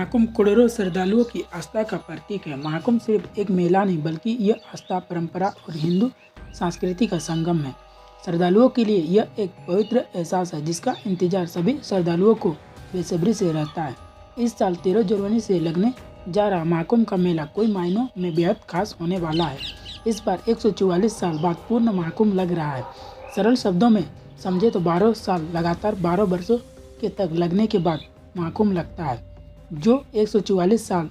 महाकुंभ करोड़ों श्रद्धालुओं की आस्था का प्रतीक है। महाकुंभ सिर्फ एक मेला नहीं बल्कि यह आस्था, परंपरा और हिंदू संस्कृति का संगम है। श्रद्धालुओं के लिए यह एक पवित्र एहसास है जिसका इंतजार सभी श्रद्धालुओं को बेसब्री से रहता है। इस साल 13 जनवरी से लगने जा रहा महाकुंभ का मेला कोई मायनों में बेहद खास होने वाला है। इस बार 144 साल बाद पूर्ण महाकुंभ लग रहा है। सरल शब्दों में समझे तो 12 साल लगातार 12 वर्षों के तक लगने के बाद महाकुंभ लगता है, जो 144 साल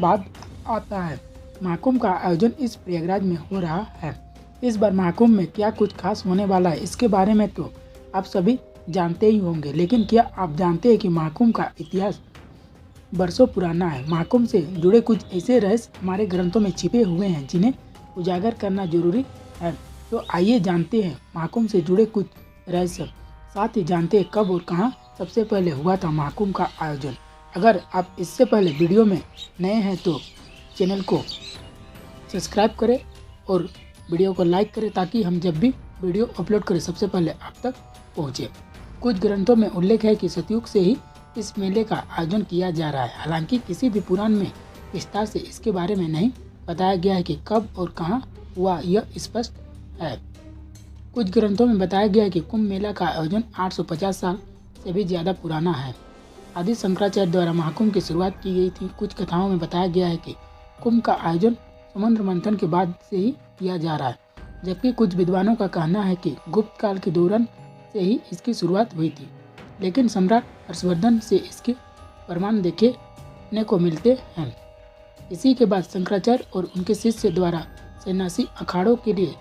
बाद आता है। महाकुंभ का आयोजन इस प्रयागराज में हो रहा है। इस बार महाकुंभ में क्या कुछ खास होने वाला है, इसके बारे में तो आप सभी जानते ही होंगे, लेकिन क्या आप जानते हैं कि महाकुंभ का इतिहास बरसों पुराना है। महाकुंभ से जुड़े कुछ ऐसे रहस्य हमारे ग्रंथों में छिपे हुए हैं जिन्हें उजागर करना जरूरी है। तो आइए जानते हैं महाकुंभ से जुड़े कुछ रहस्य, साथ ही जानते हैं कब और कहां सबसे पहले हुआ था महाकुंभ का आयोजन। अगर आप इससे पहले वीडियो में नए हैं तो चैनल को सब्सक्राइब करें और वीडियो को लाइक करें ताकि हम जब भी वीडियो अपलोड करें सबसे पहले आप तक पहुंचे। कुछ ग्रंथों में उल्लेख है कि सतयुग से ही इस मेले का आयोजन किया जा रहा है। हालांकि किसी भी पुराण में विस्तार से इसके बारे में नहीं बताया गया है कि कब और कहां हुआ, यह स्पष्ट है। कुछ ग्रंथों में बताया गया है कि कुंभ मेला का आयोजन 850 साल से भी ज़्यादा पुराना है। आदि शंकराचार्य द्वारा महाकुंभ की शुरुआत की गई थी। कुछ कथाओं में बताया गया है कि कुंभ का आयोजन समुद्र मंथन के बाद से ही किया जा रहा है, जबकि कुछ विद्वानों का कहना है कि गुप्त काल के दौरान से ही इसकी शुरुआत हुई थी, लेकिन सम्राट हर्षवर्धन से इसके प्रमाण देखने को मिलते हैं। इसी के बाद शंकराचार्य और उनके शिष्य द्वारा सन्यासी अखाड़ों के लिए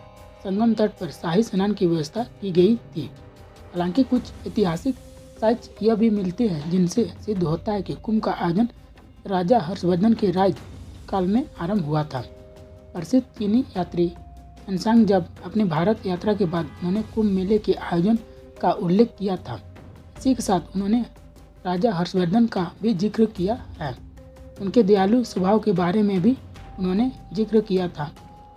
संगम तट पर शाही स्नान की व्यवस्था की गई थी। हालांकि कुछ ऐतिहासिक साक्ष्य यह भी मिलते हैं जिनसे सिद्ध होता है कि कुंभ का आयोजन राजा हर्षवर्धन के राज काल में आरंभ हुआ था। प्रसिद्ध चीनी यात्री हनसांग जब अपनी भारत यात्रा के बाद उन्होंने कुंभ मेले के आयोजन का उल्लेख किया था। इसी के साथ उन्होंने राजा हर्षवर्धन का भी जिक्र किया है। उनके दयालु स्वभाव के बारे में भी उन्होंने जिक्र किया था।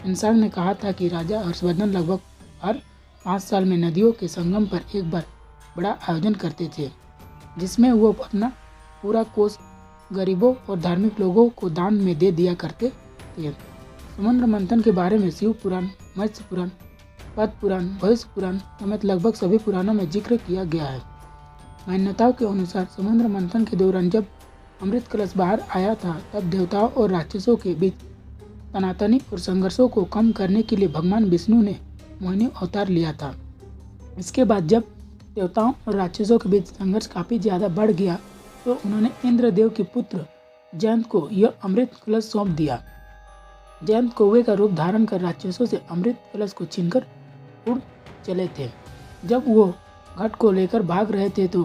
हनसांग ने कहा था कि राजा हर्षवर्धन लगभग हर 5 साल में नदियों के संगम पर एक बार बड़ा आयोजन करते थे, जिसमें वो अपना पूरा कोष गरीबों और धार्मिक लोगों को दान में दे दिया करते थे। समुद्र मंथन के बारे में शिव पुराण, मत्स्य पुराण, पद्म पुराण, भविष्य पुराण समेत लगभग सभी पुराणों में जिक्र किया गया है। मान्यताओं के अनुसार समुद्र मंथन के दौरान जब अमृत कलश बाहर आया था, तब देवताओं और राक्षसों के बीच तनातनी और संघर्षों को कम करने के लिए भगवान विष्णु ने मोहिनी अवतार लिया था। इसके बाद जब देवताओं और राक्षसों के बीच संघर्ष काफ़ी ज़्यादा बढ़ गया तो उन्होंने इंद्रदेव के पुत्र जयंत को यह अमृत कलश सौंप दिया। जयंत कौवे का रूप धारण कर राक्षसों से अमृत कलश को छीनकर उड़ चले थे। जब वो घट को लेकर भाग रहे थे तो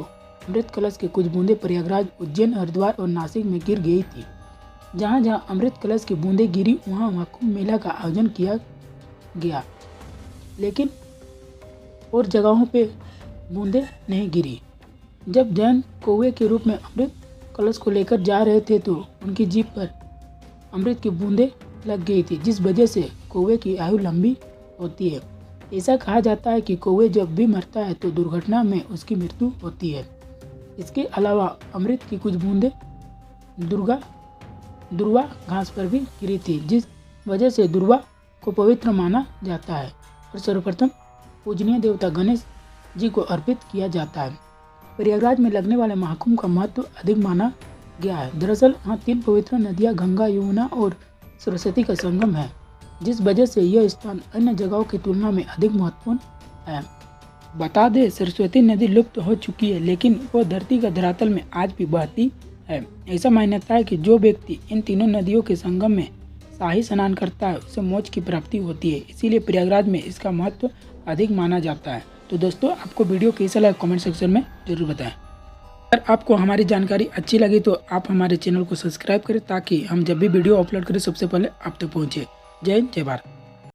अमृत कलश के कुछ बूंदें प्रयागराज, उज्जैन, हरिद्वार और नासिक में गिर गई थी। जहाँ जहाँ अमृत कलश की बूंदें गिरी वहाँ वहाँ कुंभ मेला का आयोजन किया गया, लेकिन और जगहों पे बूंदें नहीं गिरी। जब जयंत कौवे के रूप में अमृत कलश को लेकर जा रहे थे तो उनकी जीभ पर अमृत की बूंदें लग गई थी, जिस वजह से कौवे की आयु लंबी होती है। ऐसा कहा जाता है कि कौवे जब भी मरता है तो दुर्घटना में उसकी मृत्यु होती है। इसके अलावा अमृत की कुछ बूंदें दुर्वा घास पर भी गिरी थी, जिस वजह से दुर्वा को पवित्र माना जाता है और सर्वप्रथम पूजनीय देवता गणेश जी को अर्पित किया जाता है। प्रयागराज में लगने वाले महाकुंभ का महत्व अधिक माना गया है। दरअसल यहाँ 3 पवित्र नदियाँ गंगा, यमुना और सरस्वती का संगम है, जिस वजह से यह स्थान अन्य जगहों की तुलना में अधिक महत्वपूर्ण है। बता दें, सरस्वती नदी लुप्त हो चुकी है, लेकिन वो धरती का धरातल में आज भी बहती है। ऐसा मान्यता है कि जो व्यक्ति इन तीनों नदियों के संगम में शाही स्नान करता है उसे मोक्ष की प्राप्ति होती है। इसीलिए प्रयागराज में इसका महत्व अधिक माना जाता है। तो दोस्तों, आपको वीडियो कैसा लगा कमेंट सेक्शन में जरूर बताएं। अगर आपको हमारी जानकारी अच्छी लगी तो आप हमारे चैनल को सब्सक्राइब करें ताकि हम जब भी वीडियो अपलोड करें सबसे पहले आप तक पहुँचे। जय हिंद, जय भारत।